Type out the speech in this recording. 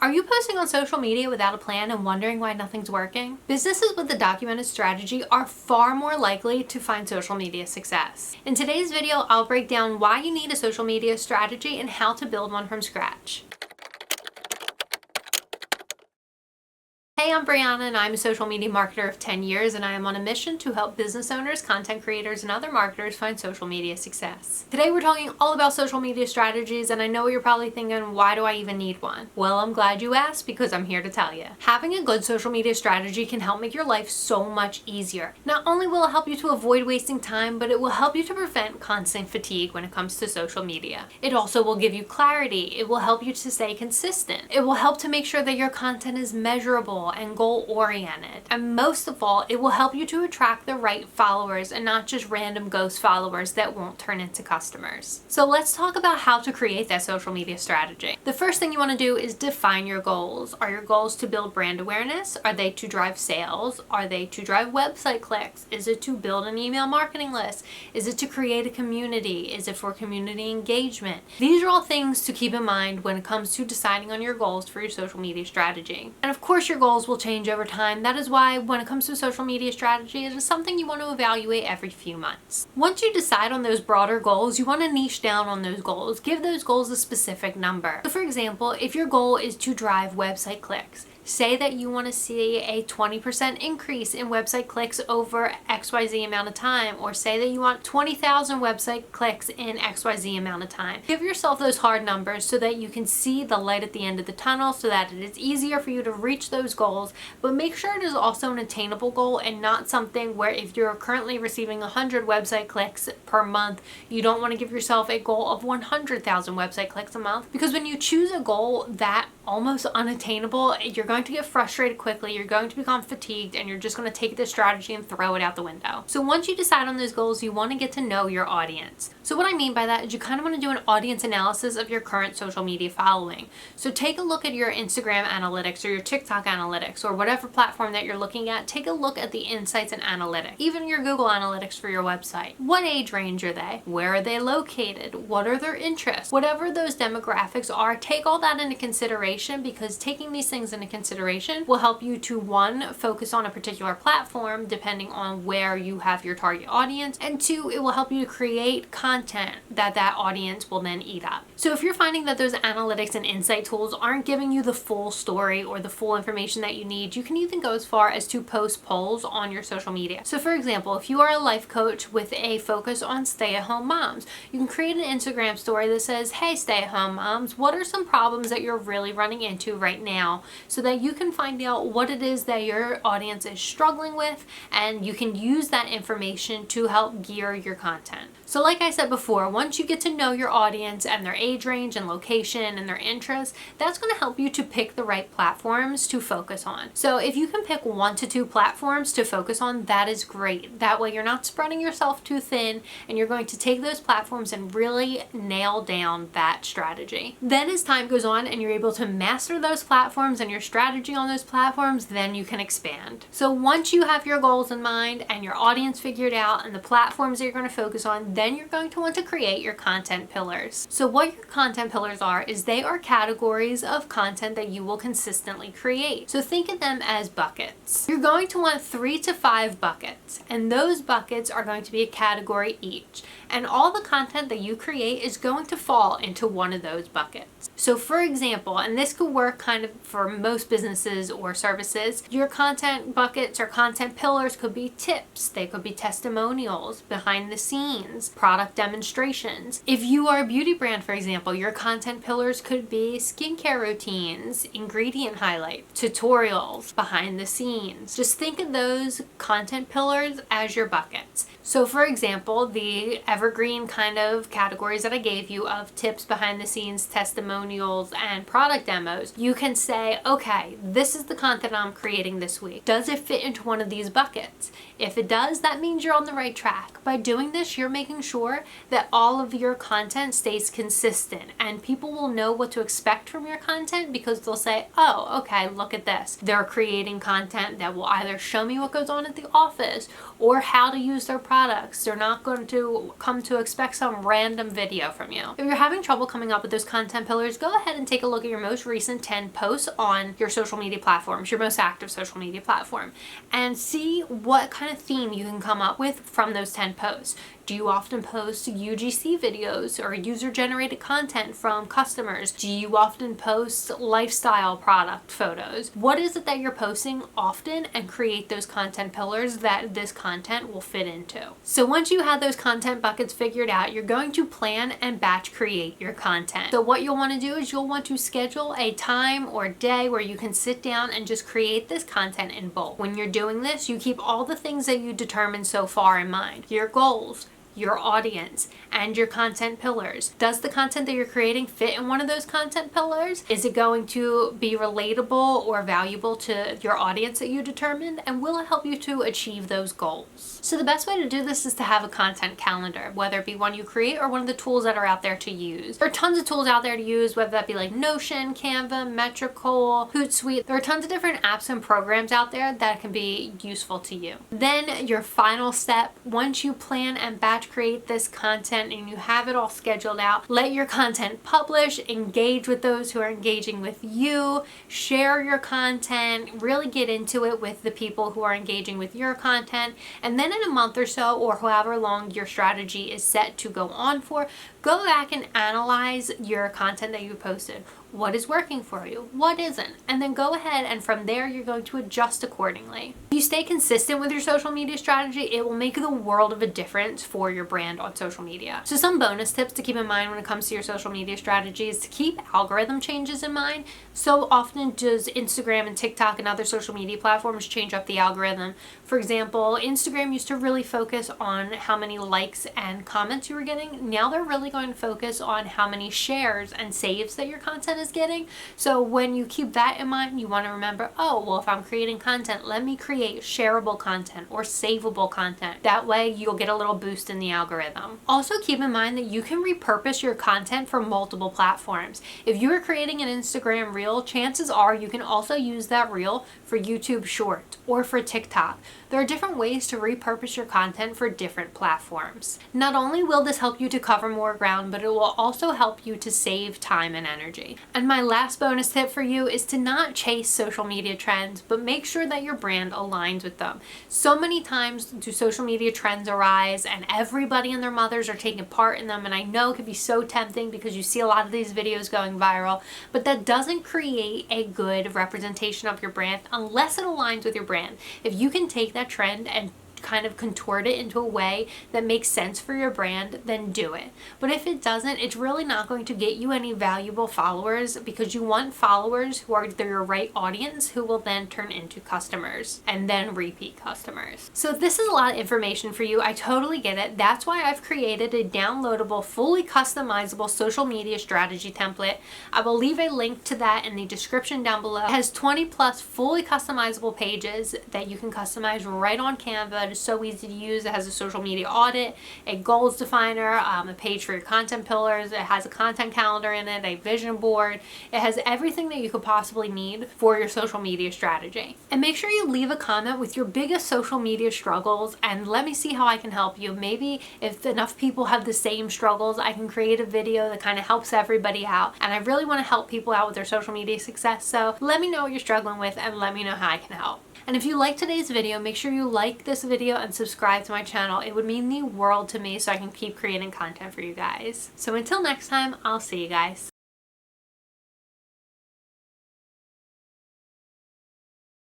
Are you posting on social media without a plan and wondering why nothing's working? Businesses with a documented strategy are far more likely to find social media success. In today's video, I'll break down why you need a social media strategy and how to build one from scratch. Hey, I'm Brianna and I'm a social media marketer of 10 years and I am on a mission to help business owners, content creators, and other marketers find social media success. Today we're talking all about social media strategies, and I know you're probably thinking, why do I even need one? Well, I'm glad you asked because I'm here to tell you. Having a good social media strategy can help make your life so much easier. Not only will it help you to avoid wasting time, but it will help you to prevent constant fatigue when it comes to social media. It also will give you clarity. It will help you to stay consistent. It will help to make sure that your content is measurable and goal-oriented. And most of all, it will help you to attract the right followers and not just random ghost followers that won't turn into customers. So let's talk about how to create that social media strategy. The first thing you want to do is define your goals. Are your goals to build brand awareness? Are they to drive sales? Are they to drive website clicks? Is it to build an email marketing list? Is it to create a community? Is it for community engagement? These are all things to keep in mind when it comes to deciding on your goals for your social media strategy. And of course, your goals will change over time. That is why when it comes to social media strategy, it is something you want to evaluate every few months. Once you decide on those broader goals, you want to niche down on those goals. Give those goals a specific number. So for example, if your goal is to drive website clicks, say that you want to see a 20% increase in website clicks over XYZ amount of time, or say that you want 20,000 website clicks in XYZ amount of time. Give yourself those hard numbers so that you can see the light at the end of the tunnel, so that it is easier for you to reach those goals, but make sure it is also an attainable goal and not something where if you're currently receiving 100 website clicks per month, you don't want to give yourself a goal of 100,000 website clicks a month, because when you choose a goal that almost unattainable, you're going to get frustrated quickly, you're going to become fatigued, and you're just going to take this strategy and throw it out the window. So once you decide on those goals, you want to get to know your audience. So what I mean by that is you kind of want to do an audience analysis of your current social media following. So take a look at your Instagram analytics or your TikTok analytics or whatever platform that you're looking at. Take a look at the insights and analytics, even your Google Analytics for your website. What age range are they? Where are they located? What are their interests? Whatever those demographics are, take all that into consideration, because taking these things into consideration will help you to, one, focus on a particular platform depending on where you have your target audience, and two, it will help you to create content that audience will then eat up. So if you're finding that those analytics and insight tools aren't giving you the full story or the full information that you need, you can even go as far as to post polls on your social media. So for example, if you are a life coach with a focus on stay-at-home moms, you can create an Instagram story that says, hey, stay-at-home moms, what are some problems that you're really running into right now, so that you can find out what it is that your audience is struggling with, and you can use that information to help gear your content. So like I said before, once you get to know your audience and their age range and location and their interests, that's going to help you to pick the right platforms to focus on. So if you can pick 1 to 2 platforms to focus on, that is great. That way you're not spreading yourself too thin, and you're going to take those platforms and really nail down that strategy. Then as time goes on and you're able to master those platforms and your strategy on those platforms, then you can expand. So once you have your goals in mind and your audience figured out and the platforms that you're going to focus on, then you're going to want to create your content pillars. So what your content pillars are is they are categories of content that you will consistently create. So think of them as buckets. You're going to want 3 to 5 buckets, and those buckets are going to be a category each. And all the content that you create is going to fall into one of those buckets. So for example, and this could work kind of for most businesses or services, your content buckets or content pillars could be tips, they could be testimonials, behind the scenes, product demonstrations. If you are a beauty brand, for example, your content pillars could be skincare routines, ingredient highlights, tutorials, behind the scenes. Just think of those content pillars as your buckets. So for example, the evergreen kind of categories that I gave you of tips, behind the scenes, testimonials, and product demos, you can say, okay, this is the content I'm creating this week. Does it fit into one of these buckets? If it does, that means you're on the right track. By doing this, you're making sure that all of your content stays consistent, and people will know what to expect from your content, because they'll say, oh, okay, look at this. They're creating content that will either show me what goes on at the office or how to use their product products. They're not going to come to expect some random video from you. If you're having trouble coming up with those content pillars, go ahead and take a look at your most recent 10 posts on your social media platforms, your most active social media platform, and see what kind of theme you can come up with from those 10 posts. Do you often post UGC videos or user-generated content from customers? Do you often post lifestyle product photos? What is it that you're posting often, and create those content pillars that this content will fit into? So once you have those content buckets figured out, you're going to plan and batch create your content. So what you'll want to do is you'll want to schedule a time or day where you can sit down and just create this content in bulk. When you're doing this, you keep all the things that you determined so far in mind. Your goals, your audience, and your content pillars. Does the content that you're creating fit in one of those content pillars? Is it going to be relatable or valuable to your audience that you determined? And will it help you to achieve those goals? So the best way to do this is to have a content calendar, whether it be one you create or one of the tools that are out there to use. There are tons of tools out there to use, whether that be like Notion, Canva, Metricool, Hootsuite. There are tons of different apps and programs out there that can be useful to you. Then your final step, once you plan and batch create this content and you have it all scheduled out, let your content publish, engage with those who are engaging with you, share your content, really get into it with the people who are engaging with your content. And then in a month or so, or however long your strategy is set to go on for, go back and analyze your content that you posted. What is working for you? What isn't? And then go ahead, and from there you're going to adjust accordingly. If you stay consistent with your social media strategy, it will make the world of a difference for your brand on social media. So some bonus tips to keep in mind when it comes to your social media strategy is to keep algorithm changes in mind. So often does Instagram and TikTok and other social media platforms change up the algorithm. For example, Instagram used to really focus on how many likes and comments you were getting. Now they're really going to focus on how many shares and saves that your content is getting. So when you keep that in mind, you want to remember, oh, well, if I'm creating content, let me create shareable content or savable content. That way you'll get a little boost in the algorithm. Also keep in mind that you can repurpose your content for multiple platforms. If you are creating an Instagram reel, chances are you can also use that reel for YouTube Short or for TikTok. There are different ways to repurpose your content for different platforms. Not only will this help you to cover more ground, but it will also help you to save time and energy. And my last bonus tip for you is to not chase social media trends, but make sure that your brand aligns with them. So many times do social media trends arise and everybody and their mothers are taking part in them, and I know it can be so tempting because you see a lot of these videos going viral, but that doesn't create a good representation of your brand unless it aligns with your brand. If you can take that trend and kind of contort it into a way that makes sense for your brand, then do it. But if it doesn't, it's really not going to get you any valuable followers, because you want followers who are your right audience, who will then turn into customers and then repeat customers. So this is a lot of information for you. I totally get it. That's why I've created a downloadable, fully customizable social media strategy template. I will leave a link to that in the description down below. It has 20 plus fully customizable pages that you can customize right on Canva. It is so easy to use. It has a social media audit, a goals definer, a page for your content pillars. It has a content calendar in it, a vision board. It has everything that you could possibly need for your social media strategy. And make sure you leave a comment with your biggest social media struggles and let me see how I can help you. Maybe if enough people have the same struggles, I can create a video that kind of helps everybody out. And I really want to help people out with their social media success. So let me know what you're struggling with and let me know how I can help. And if you liked today's video, make sure you like this video and subscribe to my channel. It would mean the world to me so I can keep creating content for you guys. So until next time, I'll see you guys.